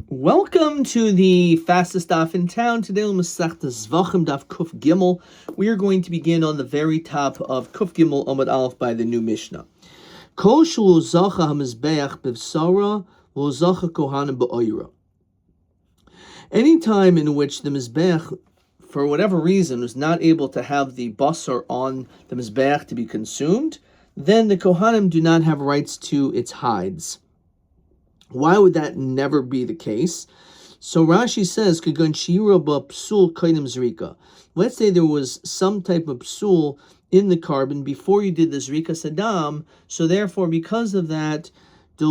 Welcome to the fastest daf in town. Today, Masechta Zevachim daf Kuf Gimel. We are going to begin on the very top of Kuf Gimel Amud Aleph by the new Mishnah. Kol shelo zacha hamizbeach b'vsara lo zacha kohanim ba'oira. Any time in which the mizbeach, for whatever reason, was not able to have the basar on the mizbeach to be consumed, then the kohanim do not have rights to its hides. Why would that never be the case? So Rashi says, let's say there was some type of psul in the carbon before you did the zrika sadam, so therefore because of that, there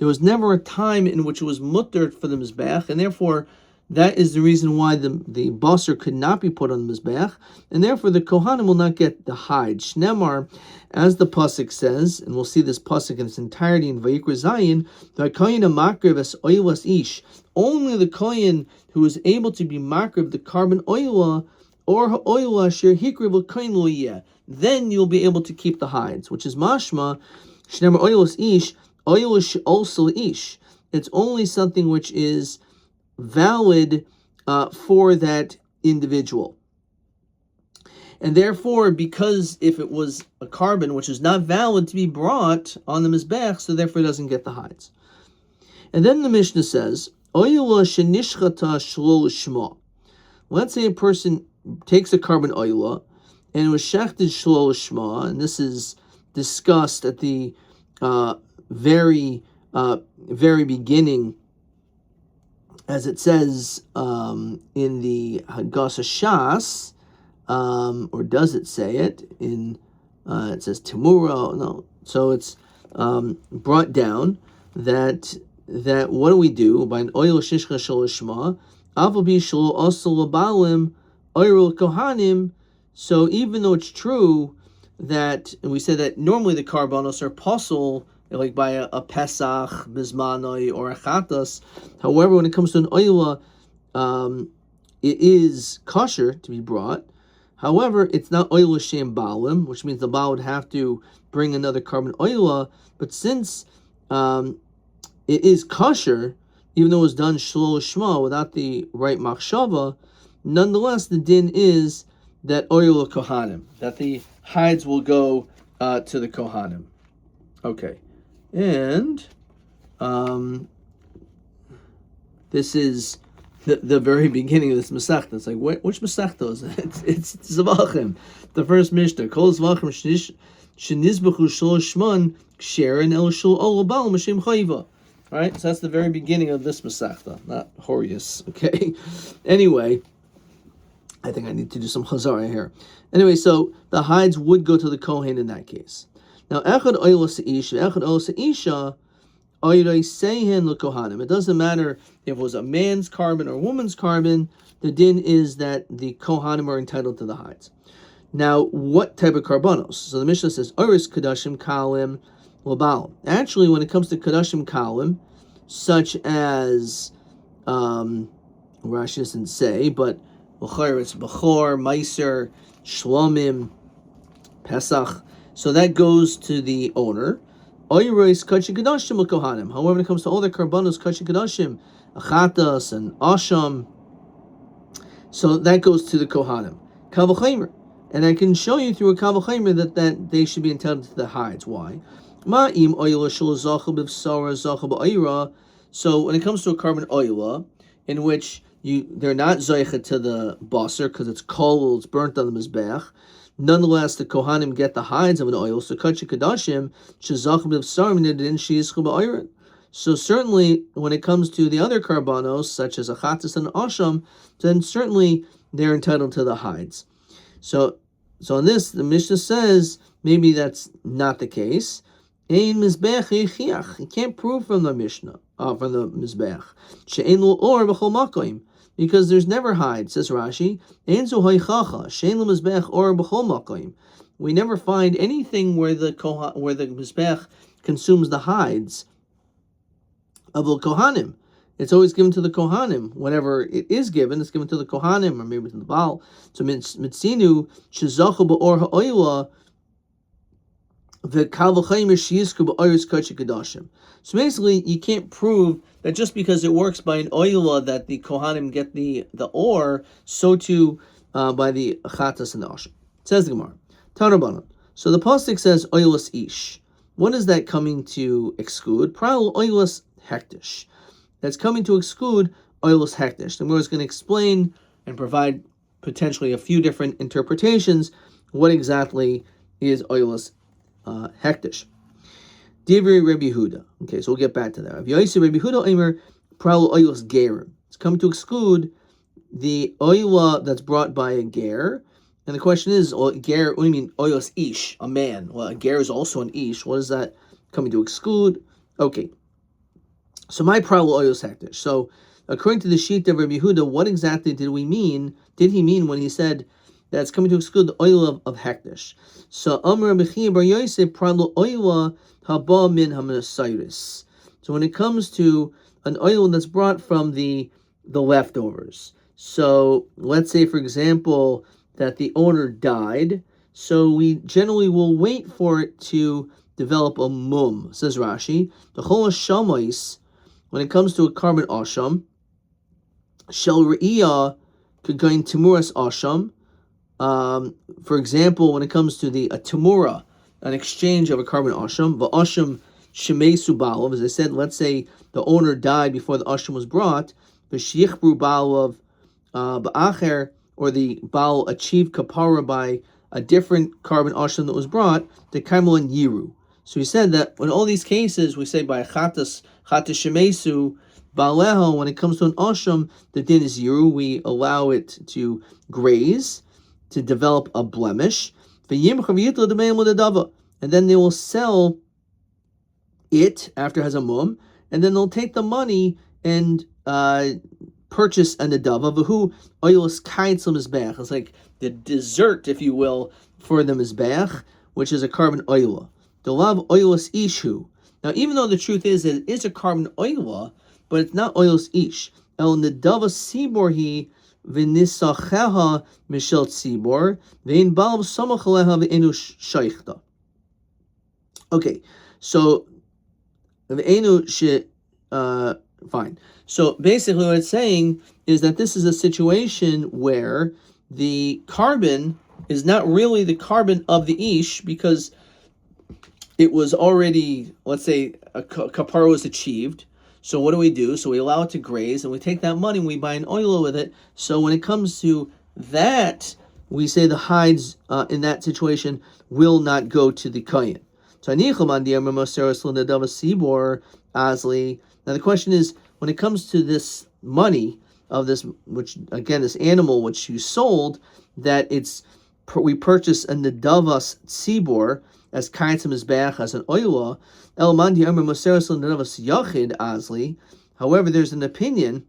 was never a time in which it was mutter for the mizbeach, and therefore that is the reason why the basar could not be put on the mizbeach, and therefore the kohanim will not get the hide. Shnemar, as the pasuk says, and we'll see this pasuk in its entirety in Vayikra Zayin, the kohen makriv es oilas ish. Only the kohen who is able to be makriv the carbon oila or oila sher hikriv l'kohen lo yeh, then you'll be able to keep the hides, which is mashma shnemar oilas ish oilish also ish. It's only something which is valid for that individual. And therefore, because if it was a carbon which is not valid to be brought on the mizbech, so therefore it doesn't get the hides. And then the Mishnah says, Oyla shenishchata shlo l'shma. Let's say a person takes a carbon oyla and it was shechted shlo l'shma, and this is discussed at the very beginning, as it says in the Hagasa Shas, or does it say it in? It says Timura. No, so it's brought down that what do we do by an oil shishcha shalishma avabi shlo asal labalim oil kohanim? So even though it's true that, and we said that normally the karbanos are pasul, like by a Pesach, Bizmanoi, or a Chatas. However, when it comes to an Oila, it is kosher to be brought. However, it's not Oila Shem Balim, which means the Baal would have to bring another carbon Oila. But since it is kosher, even though it was done Shlo Shma without the right Machshava, nonetheless, the din is that Oila Kohanim, that the hides will go to the Kohanim. Okay. And this is the very beginning of this Masechta. It's like, which Masechta is it? It's Zevachim, the first Mishnah. Kol Zevachim shenizbechu shlo shman ksherin el shlo olabal m'shem chayva. All right, so that's the very beginning of this Masechta, not Horius. Okay. Anyway, I think I need to do some chazara here. Anyway, so the hides would go to the Kohen in that case. Now, echad oilas isha, echad oilas isha, oirei sehen l'kohanim. It doesn't matter if it was a man's carbon or a woman's carbon. The din is that the kohanim are entitled to the hides. Now, what type of karbanos? So the Mishnah says, oris kadashim kalim l'balim. Actually, when it comes to kadashim kalim, such as Rashi doesn't say, but l'chayr it's bechor, meiser, shlomim, pesach. So that goes to the owner. However, when it comes to all the karbanos, kachi kadashim, achatas and asham, so that goes to the kohanim. Kavachaymer, and I can show you through a kavachaymer that they should be entitled to the hides. Why? So when it comes to a carbon oila, in which they're not zoicha to the basar because it's cold, it's burnt on the mizbeach. Nonetheless, the kohanim get the hides of an oil. So kachi kadashim shezachim b'vsarim nedin sheyischu ba'ayron. So certainly, when it comes to the other karbanos, such as achatas and asham, then certainly they're entitled to the hides. So on this, the Mishnah says maybe that's not the case. Ein mizbeach yichiach. You can't prove from the Mishnah, from the mizbeach. She'ein lo or b'chol makoim. Because there's never hides, says Rashi. We never find anything where the mizbech consumes the hides of the kohanim. It's always given to the kohanim. Whenever it is given, it's given to the kohanim or maybe to the Baal. So mitzinu shezachu ba'or ha'oila So basically, you can't prove that just because it works by an oila that the Kohanim get the ore, so too by the chatas and the asham. Says the Gemara. Tanabanan. So the pasuk says oilas ish. What is that coming to exclude? Pral oilas hektish. That's coming to exclude oilas hektish. The Gemara is going to explain and provide potentially a few different interpretations. What exactly is oilas hektish? Divri Rabbi Yehuda. Okay, so we'll get back to that. Rabbi Yehuda Eimer pral oilas gerim. It's coming to exclude the oila that's brought by a ger. And the question is, ger, what do you mean, oilas ish, a man? Well, a ger is also an ish. What is that coming to exclude? Okay. So my pral oilas hektish. So according to the sheet of Rabbi Yehuda, what exactly did he mean when he said that it's coming to exclude the oil of hektish? So Amr Bechia Bar Yosef pral oila haba min hamanasiris. So when it comes to an oil that's brought from the leftovers. So let's say, for example, that the owner died. So we generally will wait for it to develop a mum. Says Rashi, the chol hashamais, when it comes to a carbon asham, shel re'iyah could go in timuras asham. For example, when it comes to a timura, an exchange of a carbon asham, va'asham shemesu balav, as I said, let's say the owner died before the asham was brought, v'shichbru balav ba'acher, or the baal achieved kapara by a different carbon asham that was brought, the kaimel and yiru. So he said that in all these cases, we say by chatas shemesu baleho, when it comes to an asham, the din is yiru. We allow it to graze, to develop a blemish, and then they will sell it after it has a mum, and then they'll take the money and purchase a nedava, v'hu oilos kaitz mizbeach. It's like the dessert, if you will, for the mizbeach, which is a carbon oila. The lav oilos ishu. Now, even though the truth is that it is a carbon oila, but it's not oilos ish. El nedava sibor he v'nisacheha mishel tzibor v'in balav samach aleha v'enu shaychta. Okay, so v'enu fine. So basically what it's saying is that this is a situation where the carbon is not really the carbon of the ish, because it was already, let's say, a kapara was achieved. So what do? So we allow it to graze, and we take that money and we buy an oil with it. So when it comes to that, we say the hides in that situation will not go to the kohen. So now the question is, when it comes to this money of this, which again, this animal which you sold, that we purchase a nedavas tzibor as kaitz mizbeach, as an oila. However, there's an opinion.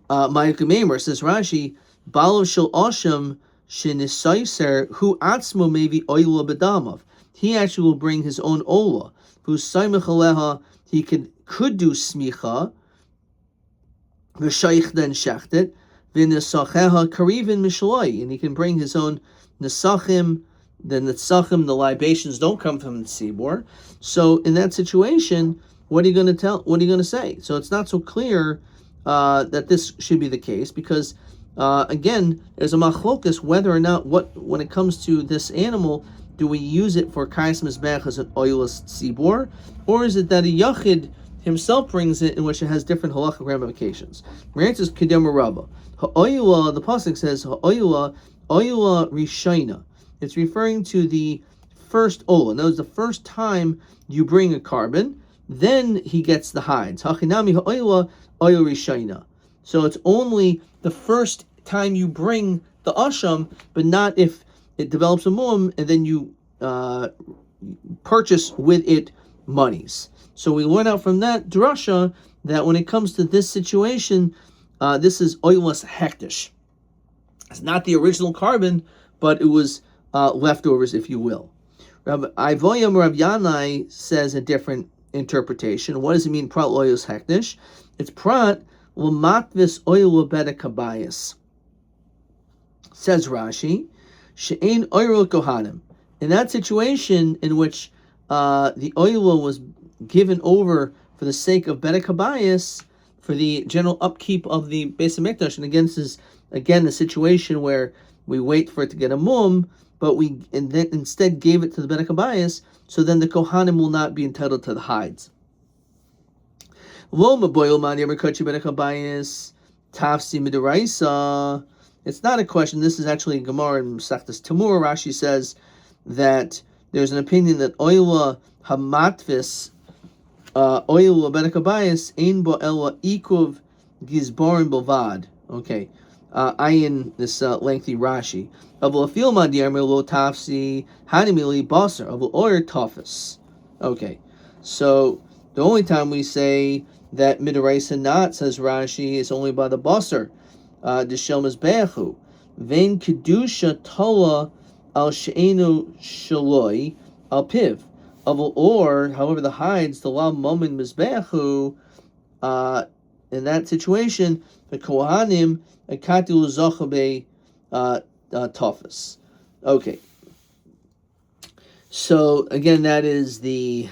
Ma'ikumemer says Rashi, balav shel asham shenisaiser hu atzmo maybe oila bedamav. He actually will bring his own ola. Who's saimach aleha, he could do smicha, v'shaych then shechtet, v'nesacheha karivin mishloi, and he can bring his own nesachim. The netzachim, the libations, don't come from the tzibor. So in that situation, what are you going to tell? What are you going to say? So it's not so clear that this should be the case, because again, there's a machlokas whether or not when it comes to this animal, do we use it for kais mizbech as an oilus tzibor, or is it that a yachid himself brings it, in which it has different halachic ramifications? The answer is kedem rabba. Ha'oila, the pasuk says ha'oila rishayna. It's referring to the first ola. That was the first time you bring a carbon, then he gets the hides. Hachinami ha'oila oil rishayna. So it's only the first time you bring the asham, but not if it develops a mum and then you purchase with it monies. So we learn out from that drasha that when it comes to this situation, this is oilas hektish. It's not the original carbon, but it was leftovers, if you will. Rabbi Yanai says a different interpretation. What does it mean, prat oilas hektish? It's prat l'matvis oil beta kabayas. Says Rashi, she'ein oiro kohanim. In that situation in which the oil was given over for the sake of Bedek Habayis, for the general upkeep of the Beis Hamikdash, and again, this is again the situation where we wait for it to get a mum, but we and then instead gave it to the Bedek Habayis, so then the Kohanim will not be entitled to the hides. It's not a question. This is actually Gemara in Masechtas Tamur. Rashi says that there's an opinion that oila hamatvis, oil Bedek Habayis ein bo ela ikuv gizbarim bilvad. Okay, ayin this lengthy Rashi. Avul afil madiyarmer lo tafsi hanimili baser avul oyer tafis. Okay, so the only time we say that midaraisa not, says Rashi, is only by the baser. Deshel mizbechu vein kedusha tola al she'enu shaloi al piv. Or, however, the hides, the law momin mizbechu, in that situation, the kohanim akatu zochabe tafis. Okay. So again, that is the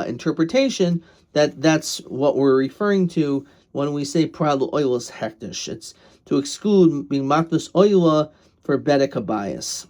interpretation that's what we're referring to when we say pral oilas hektish. It's to exclude being makdas oila for Bedek Habayis.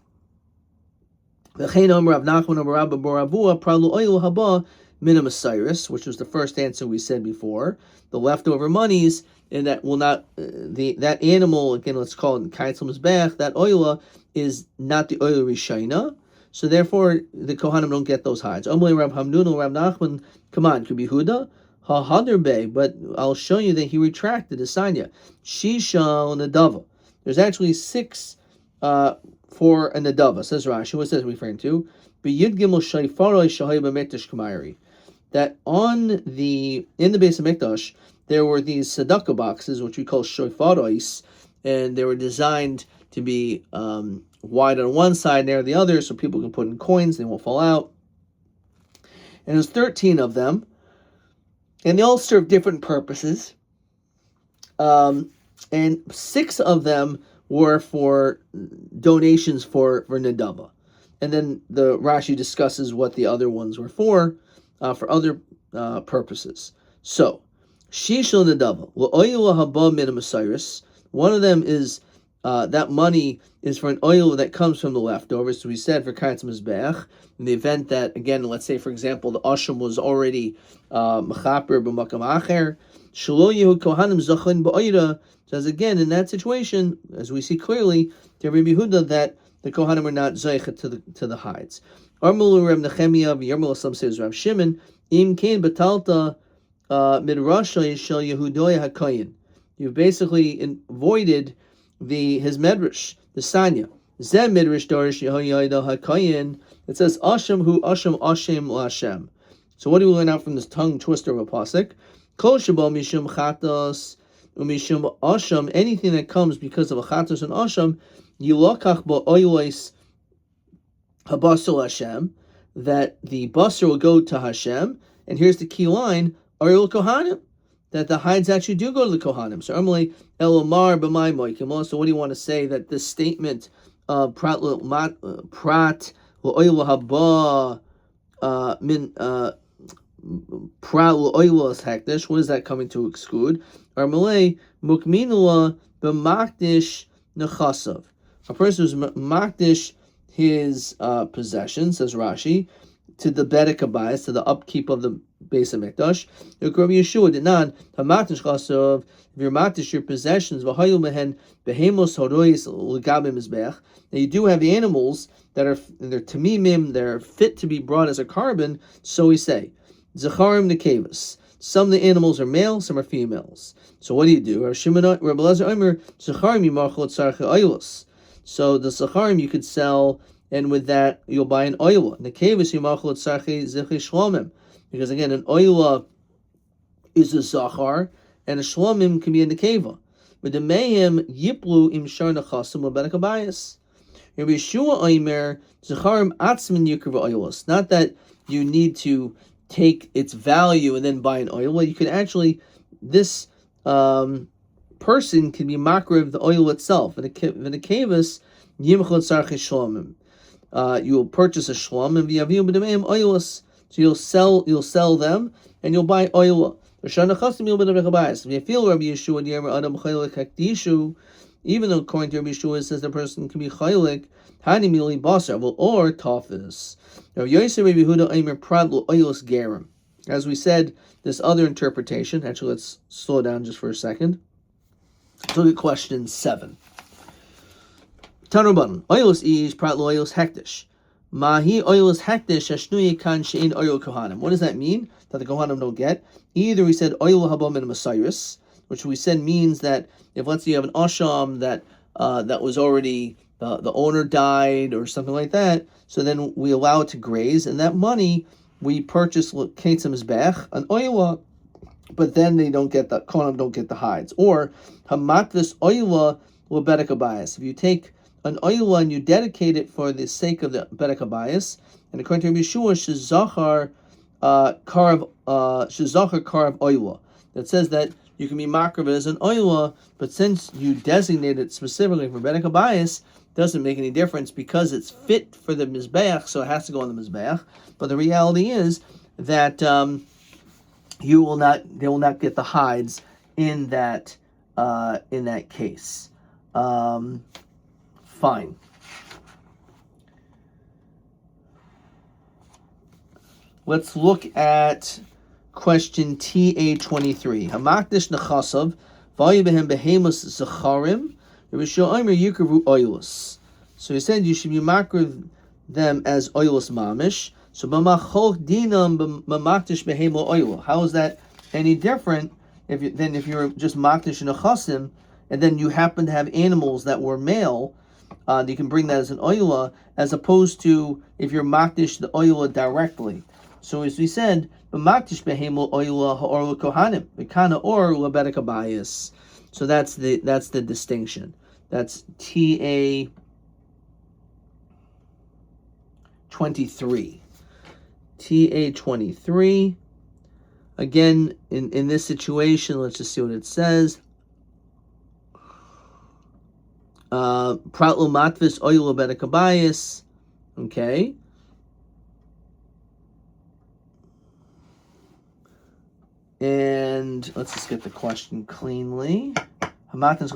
Which was the first answer we said before. The leftover monies, and that will not that animal, again, let's call it Kaitzal Mizbech, that oila is not the oila rishayna, so therefore the Kohanim don't get those hides. Omli Rab Hamnun, Rab Nachman, come on, could be Huda, Ha-Hadar Bey, but I'll show you that he retracted the Sanya. Shisha Nadava. There's actually 6 for a Nadava, says Rashi. What says referring to? B'Yud Gimel Shayfaroi Shahay B'Mikdash Kamayri. That in the Beis Hamikdash, there were these tzedakah boxes, which we call shofarois, and they were designed to be wide on one side, narrow on the other, so people can put in coins, they won't fall out. And there's 13 of them, and they all serve different purposes. And 6 of them were for donations for Nadava. And then the Rashi discusses what the other ones were for other purposes. So, Shishal Nadava, L'oil haba min Masiris. One of them is that money is for an oil that comes from the leftovers. So we said for Kaitz Mizbech, in the event that, again, let's say for example, the Asham was already Mechaper b'makam acher, Shelo Yehu Kohanim Zachin ba'oira, says again in that situation, as we see clearly, to Rabbi Yehuda that the Kohanim are not Zaycha to the hides. Armulu Reb Nechemia v'Yarmul, some says Rav Shimon, Im Kain Batalta Midrasha Shel Yehudoya HaKayin. You've basically voided his medrash, the Sanya. Zeh Midrash Dorish Yehoyada HaKayin. It says Asham hu Asham Ashem LaShem. So what do we learn out from this tongue twister of a pasuk? Kol Shabal Mishum Chatas Umishum Asham. Anything that comes because of a Chatas and Asham, Yilokach Ba'oyles Habasel Hashem, that the basar will go to Hashem, and here's the key line, Ariel Kohanim, that the hides actually do go to the Kohanim. So Emily Elomar B'mai Moikim. So what do you want to say that this statement of Prat Lo'oil Haba Min Prat Lo'oil Hektish, what is that coming to exclude? Armalei Mukminula B'makdish Nechasav. A person who's makdish his possession, says Rashi, to the Bedek Habayis, to the upkeep of the Beis Hamikdash. Rabbi Yeshua did not hamakdish chasav. If you're makdish your possessions, v'hayu mehen behemos horois l'gabim mizbech. Now you do have the animals that they're tamimim, they're fit to be brought as a carbon. So we say zecharim nekevus. Some of the animals are male, some are females. So what do you do? Rabbi Elazar Omer zecharim yimachol tzarche oilus. So the Zacharim you could sell, and with that you'll buy an oila. Because again, an oila is a Zachar, and a Shlomim can be a Nekeva. But the Mayim Yiplu im Shar Nechasim L'Bedek Habayis. Rabbi Yeshua Omer Zacharim Atzmin Yikr V'oilos. Not that you need to take its value and then buy an oila. You could actually, this person can be makriv the oil itself. And the kavus yimchot sarche shlomim. you will purchase a shlum and v'yaviu b'demeim oilus. So you'll sell them and you'll buy oil. If you feel Rabbi Yeshua, even though according to Rabbi Yeshua it says the person can be chaylik, hanimili basar or tafis. As we said, this other interpretation. Actually, let's slow down just for a second. Let's look at question 7. Tanurban oilus ish prat lo oilus hektish. Mahi oilus hektish ashnuye kan shein oil kohanim. What does that mean? That the kohanim don't get. Either we said oil habam in Messiris, which we said means that if let's say you have an asham that was already the owner died or something like that, so then we allow it to graze, and that money we purchase ketzim zbech an oila, but then they don't get the kohanim don't get the hides. Or hamatvis oila lebedek abayis. If you take an oila and you dedicate it for the sake of the bedek abayis, and according to Rabbi Yeshua, shezachar karv oila. That says that you can be makrav as an oila, but since you designate it specifically for bedek abayis, doesn't make any difference because it's fit for the mizbeach, so it has to go on the mizbeach. But the reality is that they will not get the hides in that case. Fine. Let's look at question TA23. Hamakdish nechasav v'ayu behem behemus zacharim. So he said you should be makriv them as oilus mamish. So b'machol dinam b'makdish behemo oil. How is that any different if you're just makdish nechasim, and then you happen to have animals that were male? You can bring that as an oila, as opposed to if you're makdish the oila directly. So as we said, b'makdish behemo oila ha'or l'kohanim v'kana or lebedek abayis. So that's the distinction. That's TA 23. TA 23. Again, in this situation, let's just see what it says. Pratlu matvis oil lebedek abayis. Okay. And let's just get the question cleanly. Let's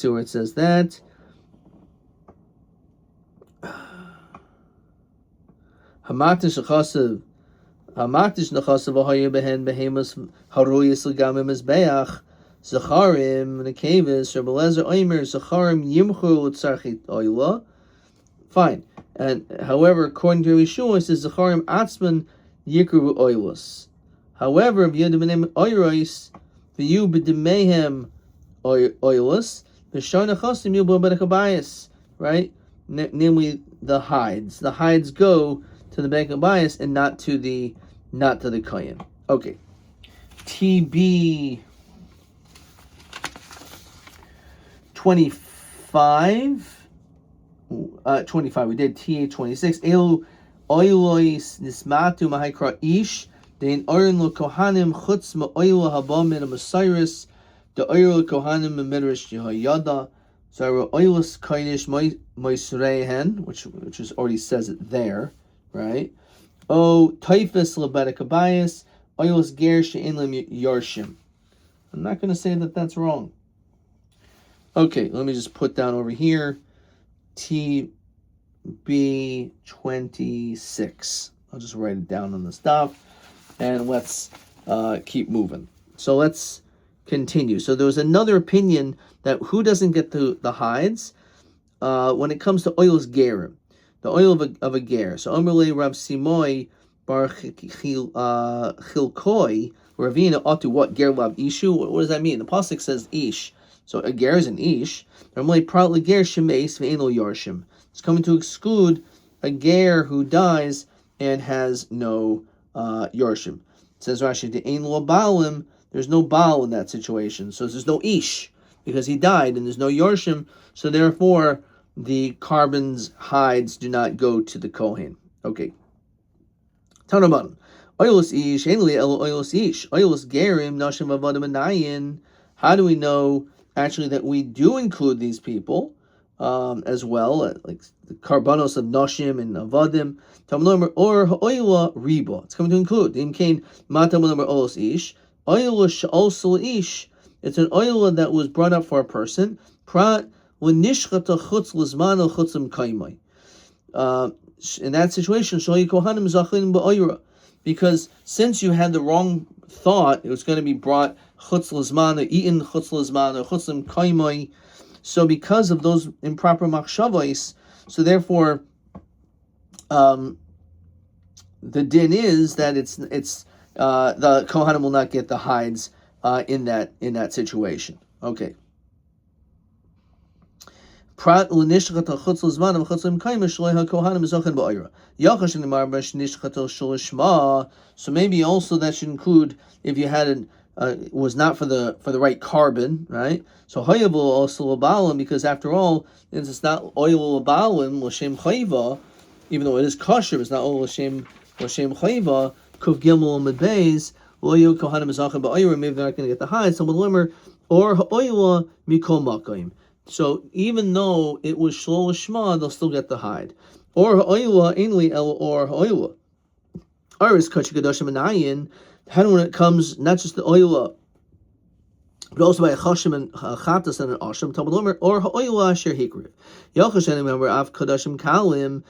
see where it says that. Hamatish nechasav v'haya behen behemus haruyis l'gamim mizbeach zacharim nekevis Rabbi Eliezer Omer zacharim yimchu l'tzarchit oila. Fine. And however, according to Yeshua, it says zacharim atzman yikru oilus. However, if you have the oiros, v'yu b'demehem oilus, v'shar nechasim yu b'bedek abayis. Right? Namely, the hides. The hides go to the bedek abayis and not to the kohen. Okay. TB 25. 25. We did TA 26. Elu oilois nismatu mahaikra ish. Dein orin lo kohanim chutz ma'oilo haba min a-masiris. The oil kohanim memidrash yehayada. So oilus koinish moisrehen, which is already says it there, right? Oh, typhus lebedek abayis. Oilus ger she'en lem yarshim. I'm not going to say that that's wrong. Okay, let me just put down over here TB 26. I'll just write it down on the stuff, and let's keep moving. So let's continue. So there was another opinion that who doesn't get the hides when it comes to oil's gerim, the oil of a ger. So Omerle Rav Simoy bar Chilkoi Ravina ought to what ger lav ishu. What does that mean? The pasuk says ish. So a ger is an ish. Normally, probably ger shemeis ve'eno yarshim. It's coming to exclude a ger who dies and has no yarshim. It says Rashi, the ein lo baalim. There's no baal in that situation. So there's no ish because he died and there's no yarshim. So therefore, the carbon's hides do not go to the kohen. Okay. Tanaban. Oilus ish, ainli elo oilus ish. Oilus gerim nashim avadim anayin. How do we know actually that we do include these people? as well, like the karbanos of noshim and avadim. Or ha'oila riba. It's coming to include the imkain matam olos ish. Oila she'osel ish. It's an oila that was brought up for a person. Prat l'nishchata chutz l'zman chutzim kaimai. In that situation, shali kohanim zachin ba'oira, because since you had the wrong thought, it was going to be brought chutz l'zman or eaten chutz l'zman or chutzim kaimai. So because of those improper machshavos, so therefore, the din is that it's the kohanim will not get the hides in that situation. Okay. Prat l'nishchat chutz l'zman of chutzim kaima shleha kohanim zachin ba'ira. Yachash n'mar b'nishchat shalishma. So maybe also that should include if you had was not for the right carbon, right? So hayavu also l'balim, because after all, it's not oil l'balim l'shem chayva, even though it is kosher, it's not oil l'shem chayva. Kuv gimel medbeis loyu kohanim zachin ba'ira. Maybe they're not going to get the hide. Some limmer or ha'oila mikol makayim. So even though it was shlo l'shma, they'll still get the hide. Or ha'oila ainli el or ha'oila. Aris kachik kadashim anayin. How when it comes not just the oila, but also by a chashim and a chatas and an asham talmud lomer or ha'oila asher hikriv. Yachashem remember av kadashim kalim.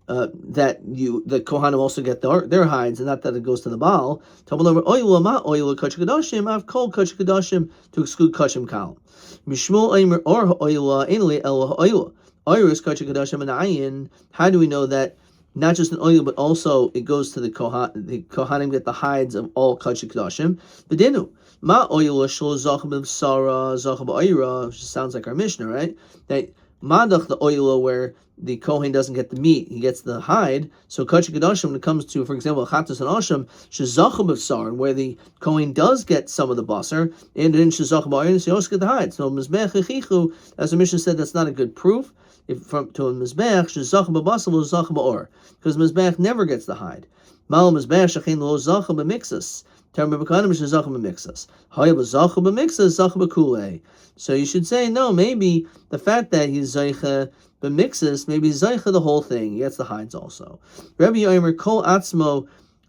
That the kohanim also get their hides, and not that it goes to the baal. Talmud lomer oila ma oila kachik kadashim av kol kachik kadashim to exclude kachim kalim. Mishmul aimer or ha'oila ainli el ha'oila. Iris kachik kadashim and ayin. How do we know that? Not just an oil, but also it goes to the kohanim get the hides of all kachik kadashim. B'dinu ma oil shlo zachem b'sara zachem b'oira, which sounds like our Mishnah, right? That madach the oil where the kohen doesn't get the meat, he gets the hide. So kachik kadashim, when it comes to, for example, chatas and asham, shezachem b'sar, where the kohen does get some of the basar, and then shezachem b'oira, so you also get the hide. So mizbech echichu, as the Mishnah said, that's not a good proof. If from to a mizbech, shezachem b'basar lo zachem b'or, because mizbech never gets the hide. Mal mizbech shachin lo zachem b'mixas. Term b'kanim shezachem b'mixas. Hay b'zachem b'mixas zachem b'kulei. So you should say no. Maybe the fact that he's zeicha b'mixas, maybe zeicha the whole thing. He gets the hides also. Rabbi Yomer kol atzmo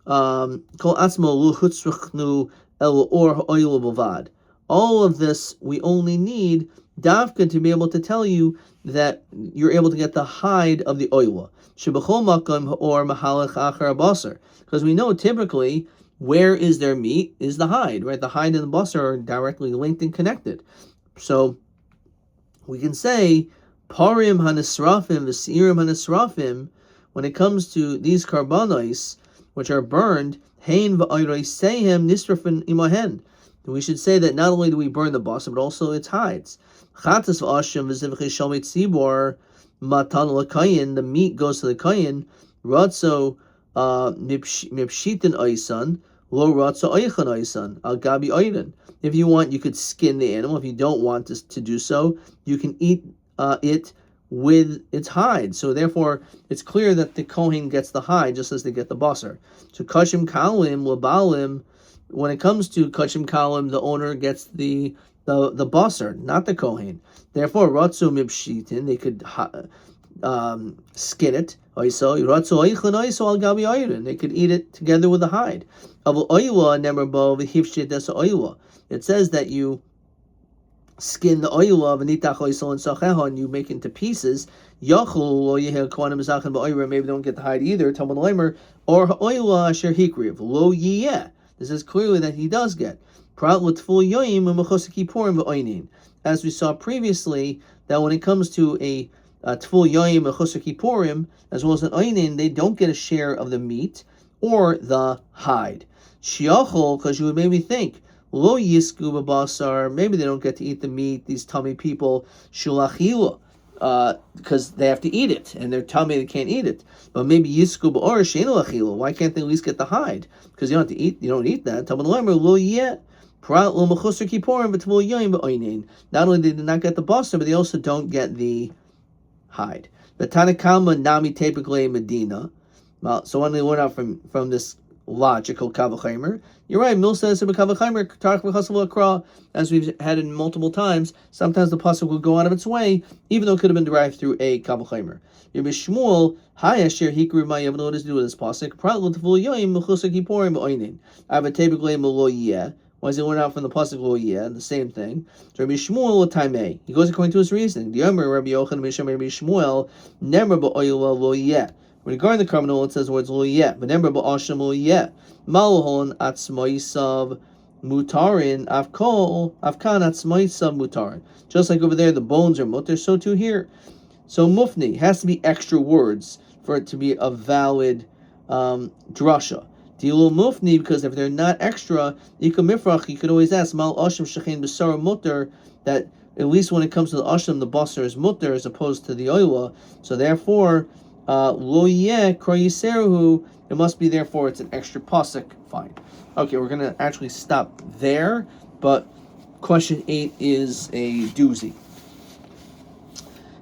lu chutzrachnu el or oil b'vad. All of this we only need davka to be able to tell you that you're able to get the hide of the oila. Shebachol makam or mahalach achar basar, because we know typically where is their meat is the hide, right? The hide and the basar are directly linked and connected. So we can say parim hanisrafim v'sirim hanisrafim, when it comes to these karbanos which are burned, hein v'ayroisehem nisrafin imahen. We should say that not only do we burn the basar, but also its hides. Chatas v'ashim v'zivchei shalmei tzibor matan l'kayin, the meat goes to the kayin. Ratzo mipshitin oisan lo ratzo oichan oisan al gabi oiden. If you want, you could skin the animal. If you don't want to do so, you can eat it with its hide. So therefore, it's clear that the kohen gets the hide just as they get the basar. So kashim kalim labalim. When it comes to kachim kalim, the owner gets the basar, not the kohen. Therefore, ratzu mibshitin, they could skin it. They could eat it together with the hide. It says that you skin the oila and you make it into pieces. Maybe they don't get the hide either. Talmud Leimer or oila asher hikriv lo yiyeh. This is clearly that he does get. As we saw previously, that when it comes to a tful yoyim and chosek kippurim, as well as an oinin, they don't get a share of the meat or the hide. Shiachol, because you would maybe think, lo yisku b'basar, maybe they don't get to eat the meat, these tummy people, shulachila, because they have to eat it, and their tummy, they can't eat it. But maybe yisku b'or sheinu achila, why can't they at least get the hide? Because you don't have to eat, you don't eat that. Talmud Leimer lo yeh. Not only did they not get the basar, but they also don't get the hide. The Tanakhama nami typically Medina. So when they learn out from this logical kavachimer. You're right. Mil says kavachimer, as we've had in multiple times. Sometimes the pasuk will go out of its way, even though it could have been derived through a kavachimer. Rabbi Shmuel, Hayasher Hikru Ma. You have notice to do with this pasuk. Pratlut Vul Yoim Mechusak Kipurim Oinin. Avatebiglei Melo Yeh. Why does he learn out from the pasuk Lo Yeh? The same thing. So Rabbi Shmuel Taimei. He goes according to his reasoning. The Yomer Rabbi Yochanan Misham Rabbi Shmuel Nemer Ba'oyel Lo Yeh. Regarding the carbon oil, it says the words lo yeh. But remember, ba'asham lo yeh. Malhon atzmaisav mutarin afkan atzmaisav mutarin. Just like over there, the bones are mutter, so too here. So mufni has to be extra words for it to be a valid drasha. Dilu mufni, because if they're not extra, ikamifrach, you could always ask mal asham shechein b'sara mutter, that at least when it comes to the asham, the basar is mutter as opposed to the oila. So therefore, lo yeh kroyiseruhu, it must be therefore it's an extra pasuk. Fine. Okay, we're going to actually stop there, but question 8 is a doozy.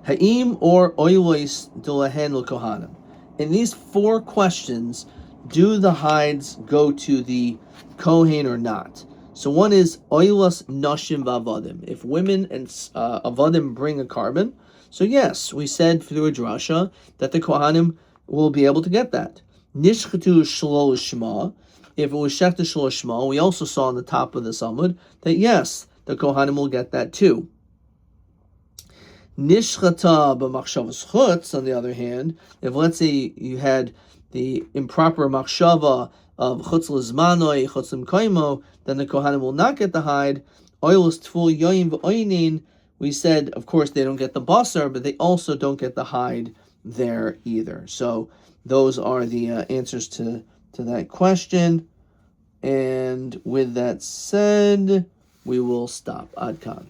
Ha'im or oilois dulahen l'kohanim. In these 4 questions, do the hides go to the kohen or not? So one is oilos nashim v'avadim. If women and avadim bring a carbon, so yes, we said through a drasha that the kohanim will be able to get that. Nishchatu shlo shma. If it was shechta shlo shma, we also saw on the top of the Samud that yes, the kohanim will get that too. Nishchata b'machshavas chutz, on the other hand, if let's say you had the improper machshava of chutz l'zmanoi, chutz l'mkaimo, then the kohanim will not get the hide. Oilus tful yoyim v'oinin. We said, of course, they don't get the basar, but they also don't get the hide there either. So those are the answers to that question. And with that said, we will stop. Ad kan.